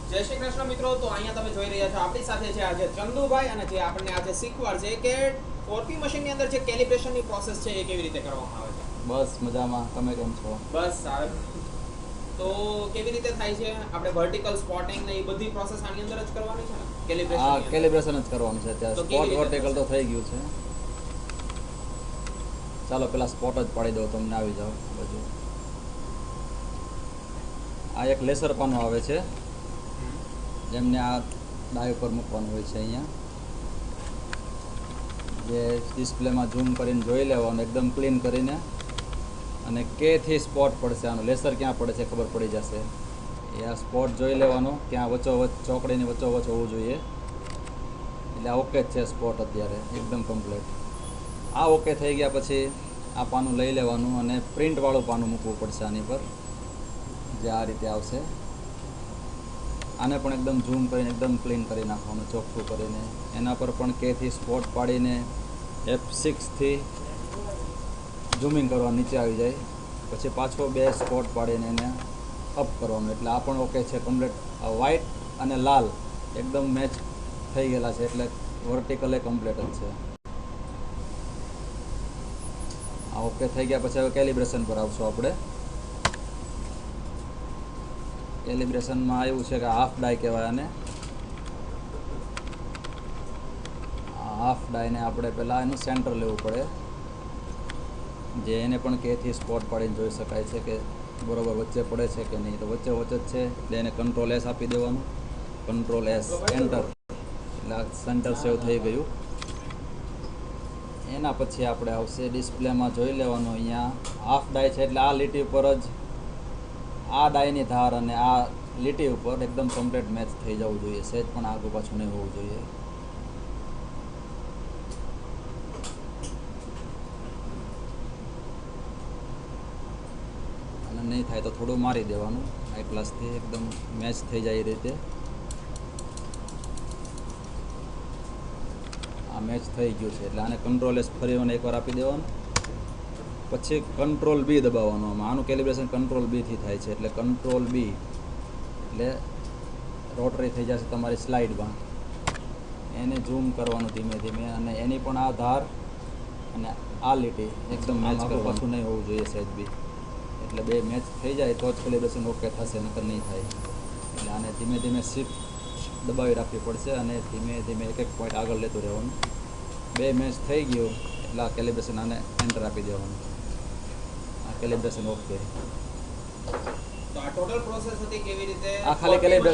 જય શ્રી કૃષ્ણ મિત્રો. તો અહીંયા તમે જોઈ રહ્યા છો આપણી સાથે છે આજે ચંદુભાઈ, અને જે આપણને આજે શીખવાડશે કે ફોરપી મશીનની અંદર જે કેલિબ્રેશનની પ્રોસેસ છે એ કેવી રીતે કરવામાં આવે છે. બસ મજામાં. તમે કેમ છો? બસ સારું. તો કેવી રીતે થાય છે? આપણે વર્ટિકલ સ્પોટિંગ ને એ બધી પ્રોસેસ આની અંદર જ કરવાની છે ને? કેલિબ્રેશન હા, કેલિબ્રેશન જ કરવાનું છે. ત્યાં તો સ્પોટ કેવી રીતે વર્ટિકલ તો થશે? થઈ ગયું છે. ચાલો પેલા સ્પોટ જ પાડી દો, તમને આવી જાઓ બાજુ. આ એક લેસર પાનું આવે છે, જેમને આ ડાય ઉપર મૂકવાનું હોય છે. અહીંયા જે ડિસ્પ્લેમાં ઝૂમ કરીને જોઈ લેવાનું, એકદમ ક્લીન કરીને. અને કેથી સ્પોટ પડશે, આનું લેસર ક્યાં પડે છે ખબર પડી જશે. એ આ સ્પોટ જોઈ લેવાનો, ક્યાં વચ્ચોવચ્ચ ચોકડીની વચ્ચોવચ્ચ હોવું જોઈએ. એટલે આ ઓકે જ છે સ્પોટ અત્યારે એકદમ કમ્પ્લીટ. આ ઓકે થઈ ગયા પછી આ પાનું લઈ લેવાનું અને પ્રિન્ટવાળું પાનું મૂકવું પડશે આની પર, જે આ રીતે આવશે. આને પણ એકદમ ઝૂમ કરીને એકદમ ક્લીન કરી નાખવાનું, ચોખ્ખું કરીને. એના પર પણ કેથી સ્પોટ પાડીને F6થી ઝૂમિંગ કરવા નીચે આવી જાય. પછી પાછો 2 સ્પોટ પાડીને એને અપ કરવાનું. એટલે આ પણ ઓકે છે કમ્પ્લીટ. વ્હાઇટ અને લાલ એકદમ મેચ થઈ ગયેલા છે, એટલે વર્ટિકલ એ કમ્પ્લીટ જ છે. આ ઓકે થઈ ગયા પછી હવે કેલિબ્રેશન પર આવશું આપણે. કેલિબ્રેશનમાં આવ્યું છે કે હાફ ડાય કહેવાય આને. હાફ ડાયને આપણે પહેલાં એનું સેન્ટર લેવું પડે, જે એને પણ કેથી સ્પોટ પાડીને જોઈ શકાય છે કે બરોબર વચ્ચે પડે છે કે નહીં. તો વચ્ચે વચ્ચે જ છે, એટલે એને કંટ્રોલ S આપી દેવાનું. કંટ્રોલ S એન્ટર, એટલે આ સેન્ટર સેવ થઈ ગયું. એના પછી આપણે આવશે ડિસ્પ્લેમાં જોઈ લેવાનું. અહીંયા હાફ ડાય છે, એટલે આ લીટી ઉપર જ આ ડાયની ધાર અને આ લીટી ઉપર એકદમ કમ્પ્લીટ મેચ થઈ જવું જોઈએ. સહેજ પણ આગળ પાછું નહીં હોવું જોઈએ. અને નહીં થાય તો થોડું મારી દેવાનું હાઈ ક્લાસથી, એકદમ મેચ થઈ જાય એ રીતે. આ મેચ થઈ ગયું છે, એટલે આને કંટ્રોલ S ફરી એકવાર આપી દેવાનું. પછી કંટ્રોલ B દબાવવાનું. આનું કેલિબ્રેશન કંટ્રોલ B થી થાય છે, એટલે કંટ્રોલ B એટલે રોટરી થઈ જશે તમારી સ્લાઇડમાં. એને ઝૂમ કરવાનું ધીમે ધીમે, અને એની પણ આ ધાર અને આ લીટી એકદમ મેચ પાછું નહીં હોવું જોઈએ સહેજ બી. એટલે 2 મેચ થઈ જાય તો જ કેલિબ્રેશન ઓકે થશે, નકર નહીં થાય. એટલે આને ધીમે ધીમે શિફ્ટ દબાવી રાખવી પડશે, અને ધીમે ધીમે એક એક પોઈન્ટ આગળ લેતું રહેવાનું. 2 મેચ થઈ ગયું એટલે આ કેલિબ્રેશન આને એન્ટર આપી દેવાનું. આ કેલિબ્રેશન ઓકે. તો આ ટોટલ પ્રોસેસ હતી કેવી રીતે? આ ખાલી કેલિબ્રેશન